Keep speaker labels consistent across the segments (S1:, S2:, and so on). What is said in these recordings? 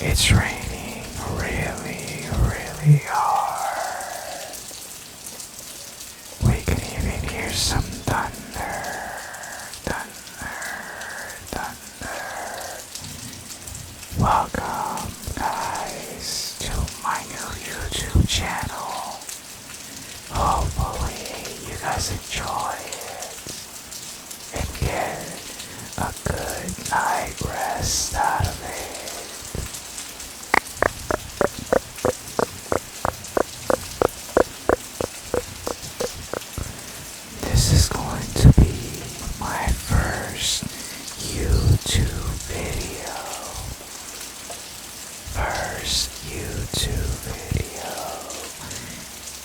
S1: It's raining really, really hard. We can even hear some thunder, thunder, thunder. Welcome, guys, to my new YouTube channel. Hopefully, you guys enjoy it and get a good night rest out of it. This is going to be my first YouTube video.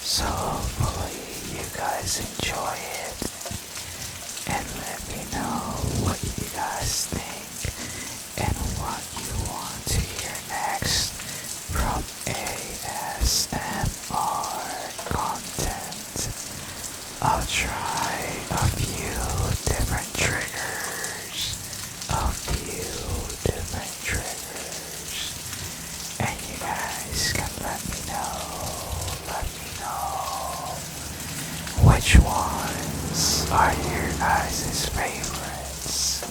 S1: So hopefully you guys enjoy it and let me know what you guys think and what you want to hear next from ASMR content. I'll try a few different triggers, and you guys can let me know which ones are your guys' favorites.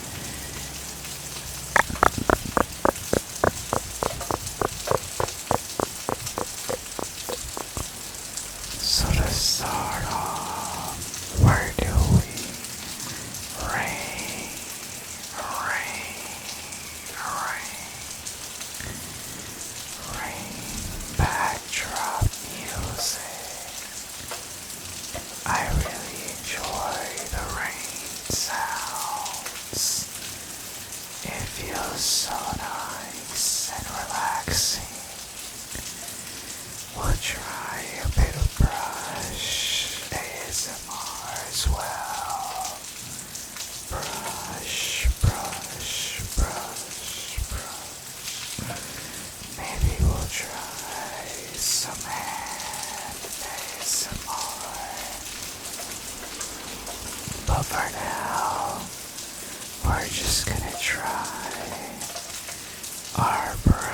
S1: So to start off, we're doing rain, backdrop music. I really enjoy the rain sounds. It feels so nice and relaxing. We'll try a bit of brush ASMR as well. Brush. Maybe we'll try some hand ASMR. But for now, we're just gonna try our brush.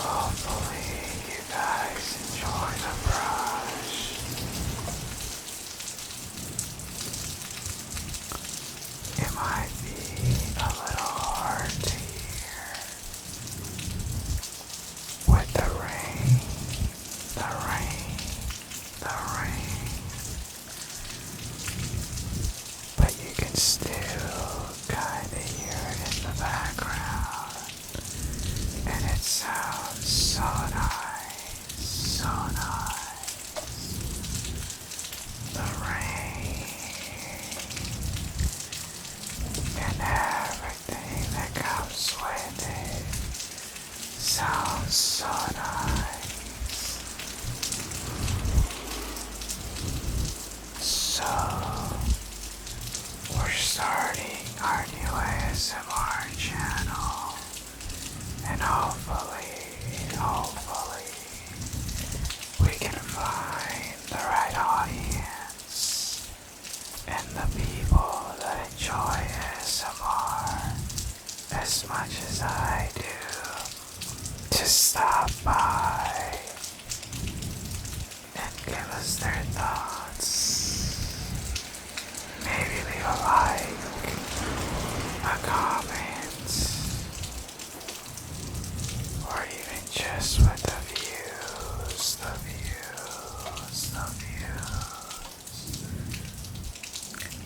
S1: Hopefully you guys enjoy the brush. It might be a little hard to hear with the rain. But you can still kinda hear it in the background. And it sounds so nice. The rain and everything that comes with it sounds so nice. So, we're starting our new ASMR channel, and hopefully we can find the right audience and the people that enjoy ASMR as much as I do to stop by and give us their thoughts. Maybe leave a like, a comment, or even just with the views.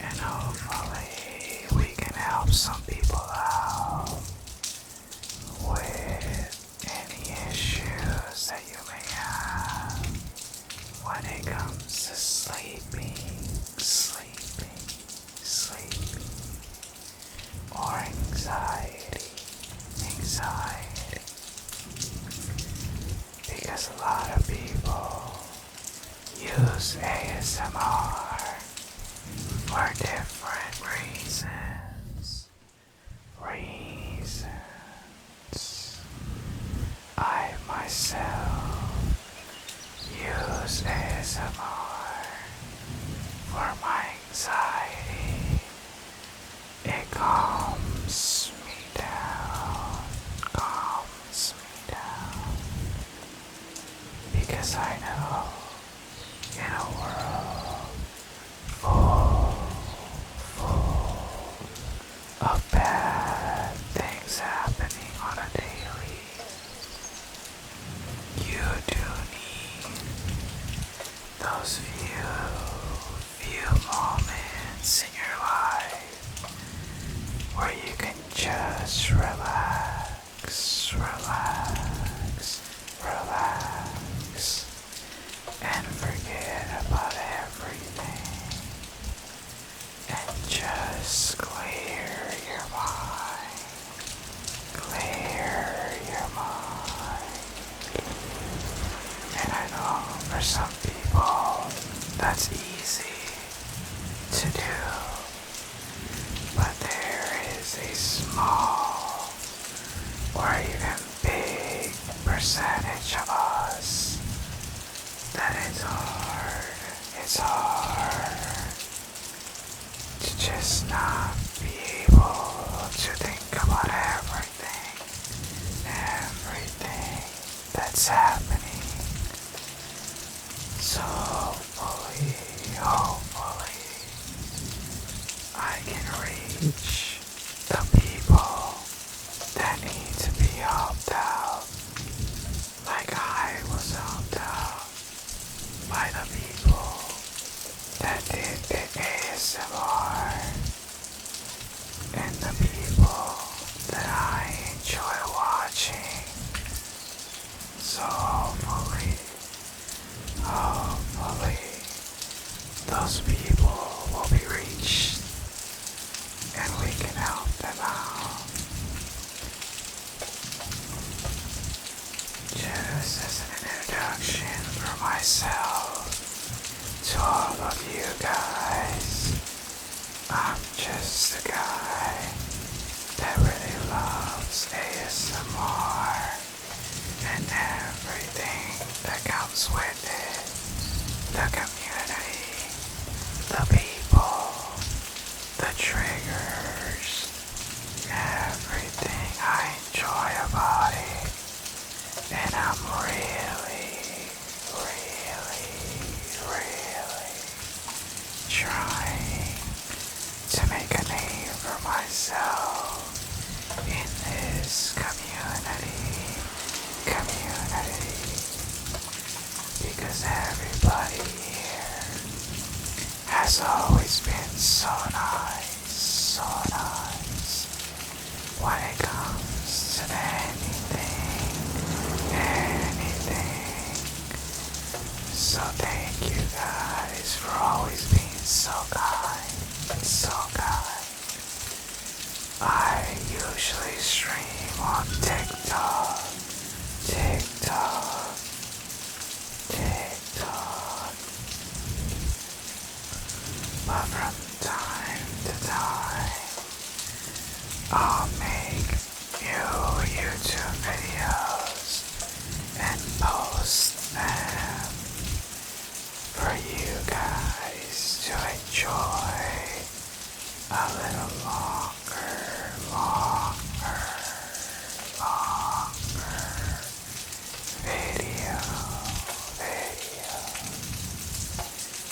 S1: And hopefully we can help some people out with any issues that you may have when it comes to sleeping, or anxiety. Because a lot of people use ASMR for different reasons. I myself use ASMR for my anxiety. It calms me down, because I know in a world full of bad things happening on a daily, you do need those few moments in your life where you can just relax, and forget about everything, and just clear your mind. And I know for some people that's easy to do, but there is a small or even big percentage of us that it's hard to just not be able to think about everything that's happening. So hopefully I can reach the people that need to be helped out, like I was helped out by the people that did the ASMR, and the people that I enjoy watching. So hopefully those people will be reached and we can help them out. Just as an introduction for myself to all of you guys, I'm just a guy that really loves ASMR and everything that comes with it. The community, the people, the triggers, everything I enjoy about it. And I'm really trying to make a name for myself in this community, because everybody here has always been so nice when it comes to anything. So thank you guys for always being so kind. I usually stream on TikTok, but from time to time I'll make new YouTube videos and post them for you guys to enjoy a little longer video.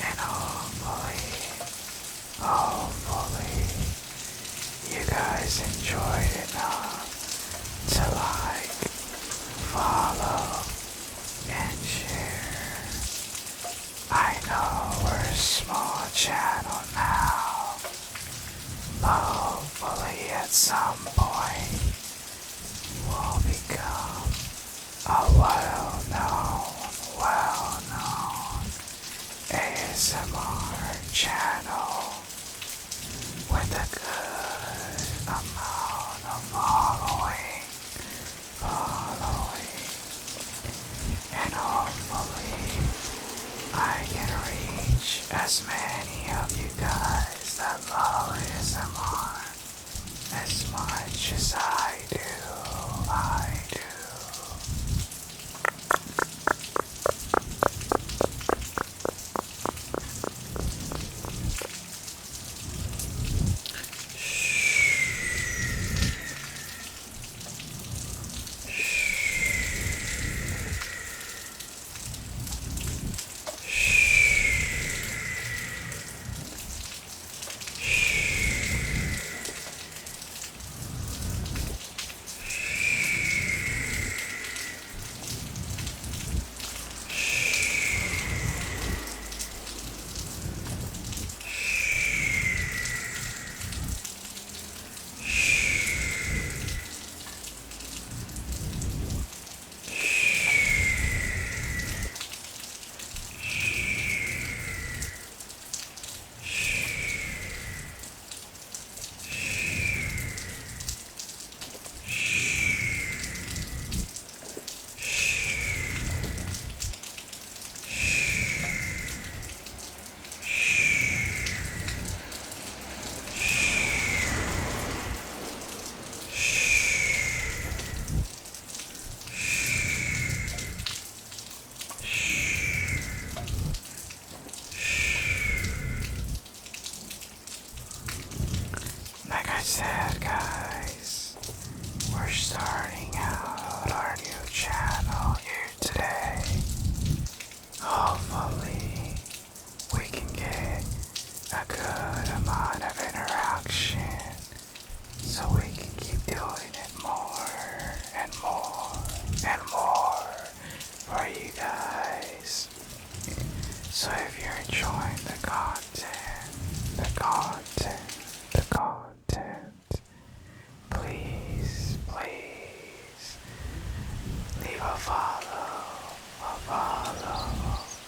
S1: And hopefully you guys enjoyed enough to like, follow, and share. I know we're a small channel now, but hopefully at some point we'll become a well-known ASMR channel with a good amount of following, and hopefully I can reach as many of you guys I love ASMR as much as I do. Like I said, guys, we're starting out our new channel here today. Hopefully, we can get a good amount of interaction so we can keep doing it more and more and more for you guys. So if you're enjoying the content, please leave a follow, a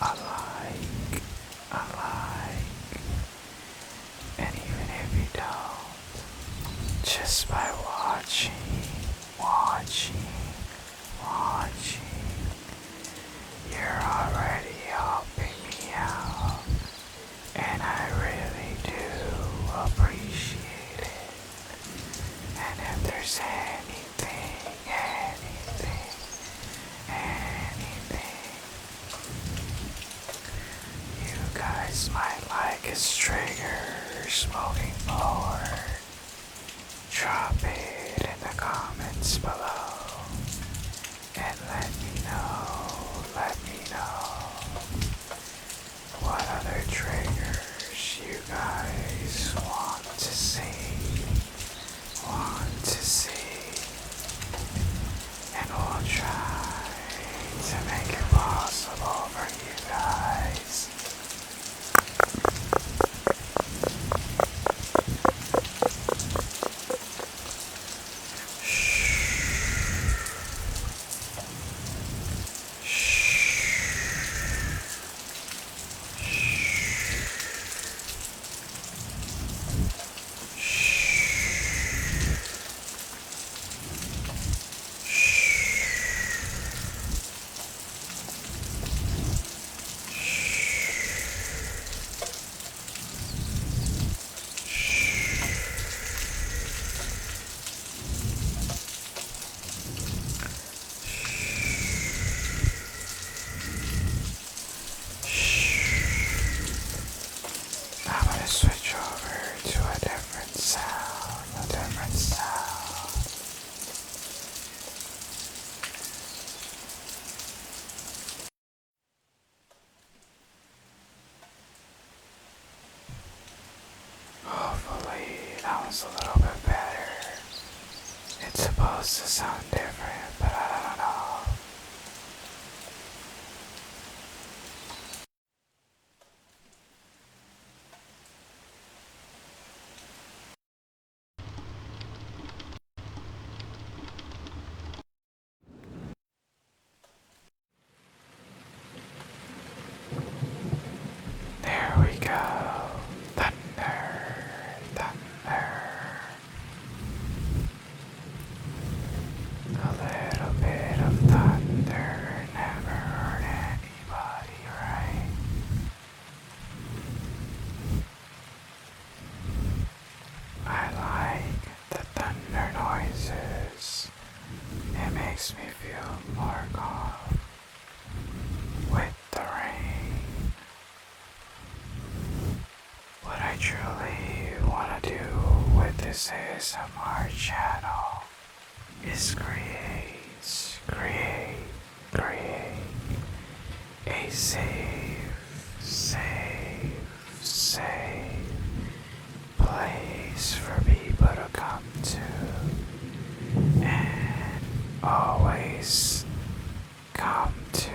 S1: like, and even if you don't, just by watching, you're already helping me out, and I really do appreciate it. And if there's anything you guys might like as triggers moving forward, drop it in the comments below and let me know what other triggers you guys want to see, and we'll try to make it possible for you guys. I'm gonna switch over to a different sound. Hopefully that was a little bit better. It's supposed to sound different, but I don't know. There we go. Thunder. I truly want to do with this ASMR channel is create a safe place for people to come to and always come to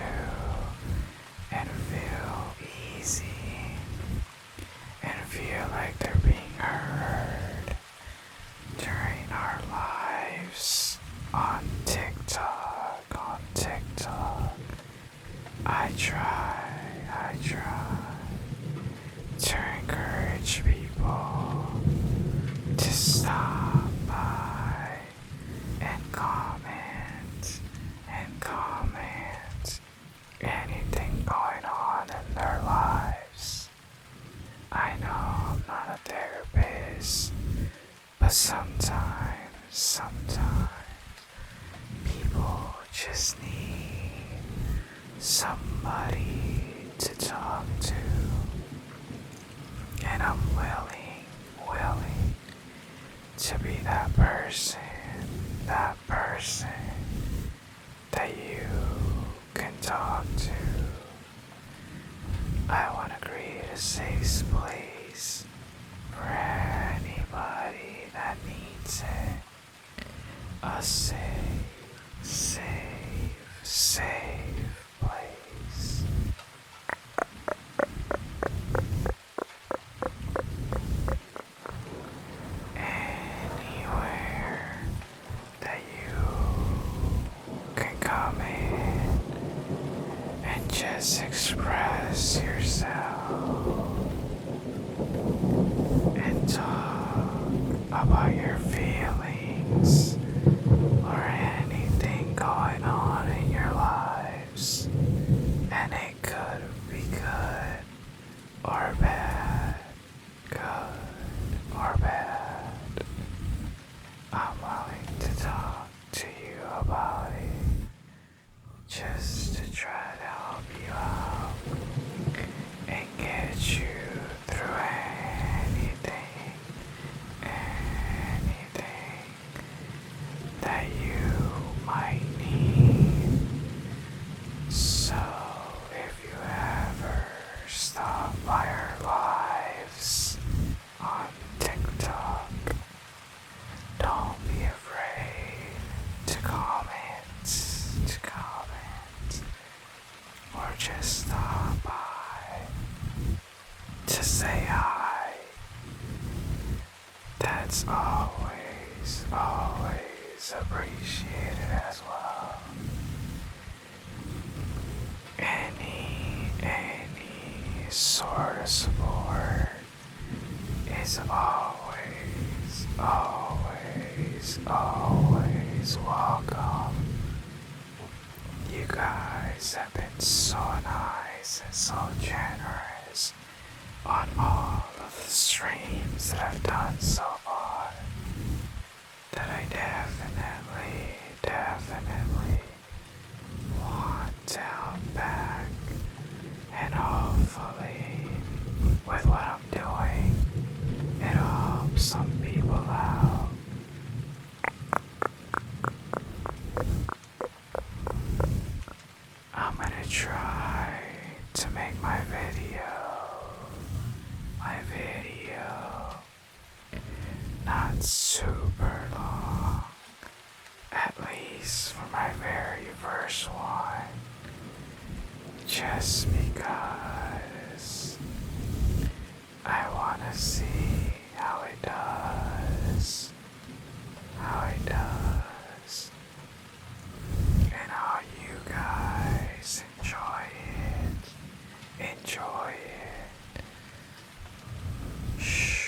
S1: and feel easy and feel like they're being heard during our lives on TikTok. I try to encourage people to stop by and comment anything going on in their lives. I know I'm not a therapist, but sometimes people just need somebody to talk to, and I'm willing to be that person that you can talk to. I want to create a safe place for anybody that needs it. A safe place. Anywhere that you can come in and just express yourself and talk about your feelings or anything going on in your lives, and it could be good or bad, I'm willing to talk to you about it, just to try to help you out and get you through anything that you might need. So if you ever stop by our lives on TikTok, don't be afraid to comment, or just stop by to say hi. That's always appreciated as well. Any sort of support is always welcome. You guys have been so nice and so generous on all of the streams that I've done so far, that I definitely want to help back, and hopefully with what I'm doing, it'll help some people out. I'm gonna try to make my video not super long, at least for my very first one, just because I want to see how it does, and how you guys enjoy it. Shh.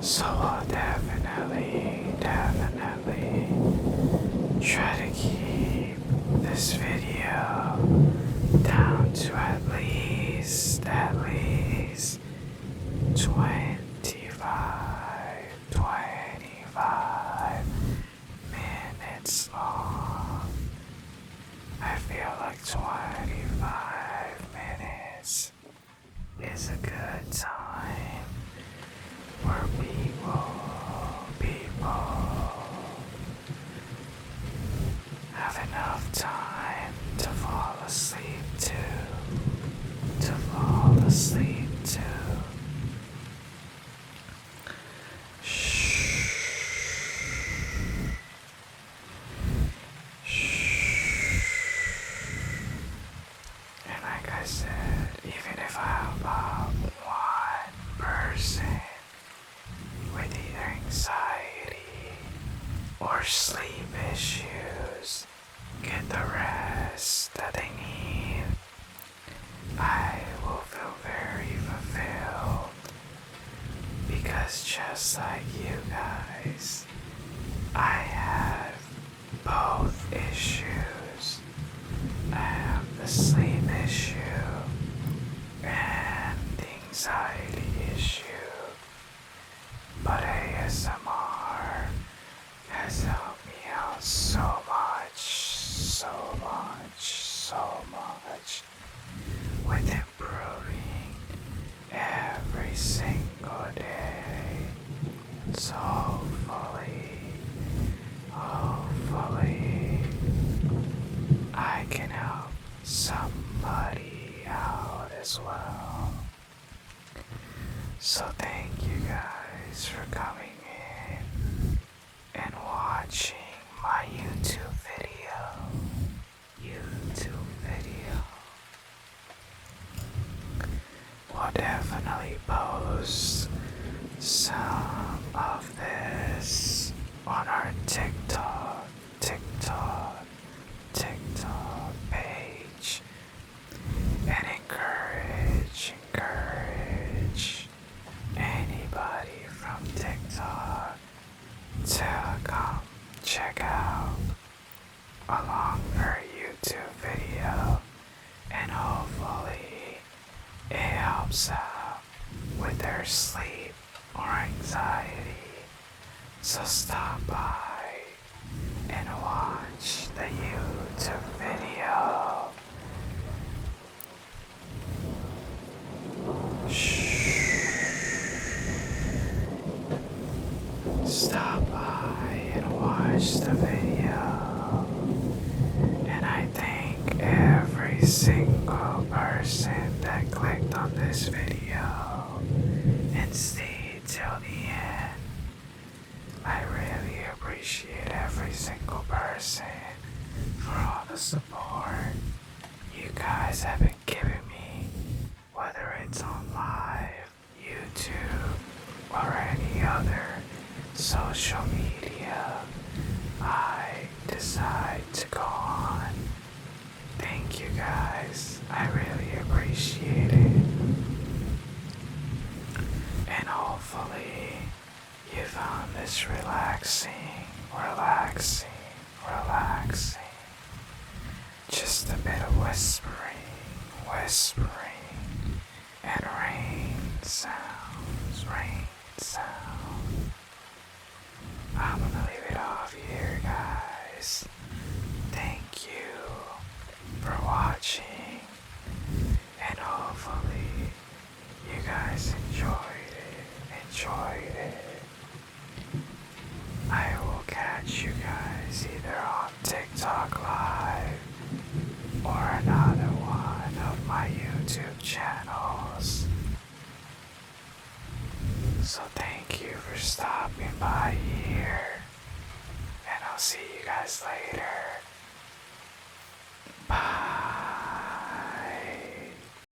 S1: So I'll definitely Try to keep this video down to at least 25 minutes long. I feel like 25 minutes is a good time for people have enough time to fall asleep too. And like I said, even if I have one person with either anxiety or sleep issues get the rest that they need, I will feel very fulfilled, because just like you guys, I have both issues. I have the sleep issue and the anxiety issue, but ASMR has helped me out so much with improving every single day. So hopefully I can help somebody out as well. So thank you guys for coming in and watching my YouTube video. We'll definitely post some of this on our TikTok page, and encourage anybody from TikTok to come check out a longer YouTube video, and hopefully it helps out with their sleep or anxiety. So stop by and watch the YouTube video. Stop by and watch the video. And I thank every single person that clicked on this video and stayed till the end. I really appreciate every single person for all the support you guys have been giving me, whether it's on live, YouTube, or any other social media I decide to go on. Thank you guys, I really appreciate it. And hopefully you found this relaxing. Just a bit of whispering, and rain sounds. I'm gonna leave it off here, guys. Thank you for watching, and hopefully you guys enjoyed it. I will catch you guys either on TikTok Live or another one of my YouTube channels. So thank you for stopping by here, and I'll see you guys later.